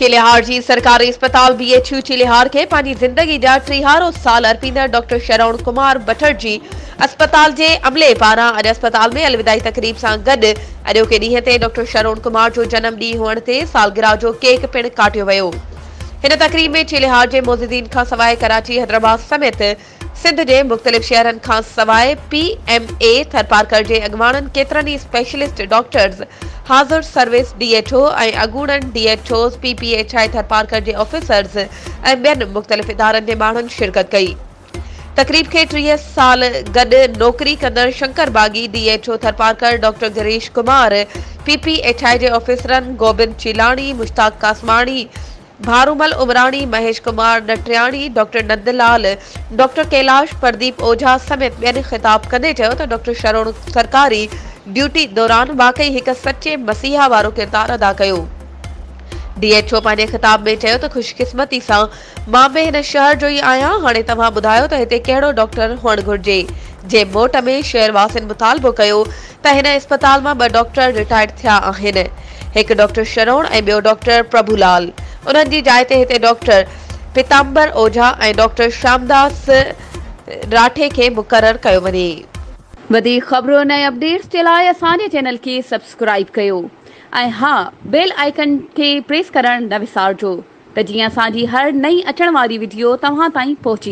चिलिहार जी सरकारी अस्पताल BHU चिलिहार के पानी जिंदगी जा 30 साल अर्पींदड़ डॉक्टर श्रवण कुमार बटर्जी अस्पताल के अमले पारा अज अस्पताल में अलविदाई तकरीब से गड अॼोके ॾींहं ते डॉक्टर श्रवण कुमार जो जन्म ॾींहुं हुअण ते सालगिरह जो केक पिण काटियो वियो। हिन तकरीब में चिलिहार के मोजिदीन खां सवाइ कराची हैदराबाद समेत सिंध के मुख्तलिफ शहरन खां सवाइ PMA थरपारकर के अगवाणन केतरनि स्पेशलिस्ट डॉक्टर्स हाज़िर service DHO अगूणन DHOs PPHI Tharparkar के ऑफिसर्स बेन मुख्तलिफ इदारन के माण्हुनि शिरकत कई। तकरीब के 30 साल गड नौकरी कंदड़ शंकर बागी DHO Tharparkar doctor Girish Kumar PPHI के ऑफिसरन गोबिंद चिलानी मुश्ताक कासमाणी भारूमल उमरानी महेश कुमार नटरियाणी डॉक्टर नंदलाल डॉक्टर कैलाश प्रदीप ओझा समेत बेन खिताब कंदे तो डॉक्टर श्रवण सरकारी ड्यूटी दौरान वाकई एक सच्चे मसीहा वारो किरदार अदा कयो। DHO पाने खिताब में तो खुशकिस्मती से मां में इन शहर जो ही आया हाँ तवा बुधायो तो इतने केड़ो डॉक्टर हुअण घुर्जे। जे मोट में शहरवासिन मुतालबो कयो त हिन अस्पताल में 2 डॉक्टर रिटायर्ड थिया आहिनि, एक डॉक्टर श्रवण और बो डॉक्टर प्रभुलाल। उन्हनि जी जाइ ते हिते डॉक्टर पीताम्बर ओझा और डॉक्टर श्यामदास राठे के मुकर्रर कयो वञे। वधीक खबरों ऐं अपडेट्स के लिए असांजे चैनल के सब्सक्राइब कयो ऐं हाँ बेल आइकन के प्रेस करण न विसारजो त जीअं असांजी हर नई अचण वारी वीडियो तव्हां ताईं पहुची।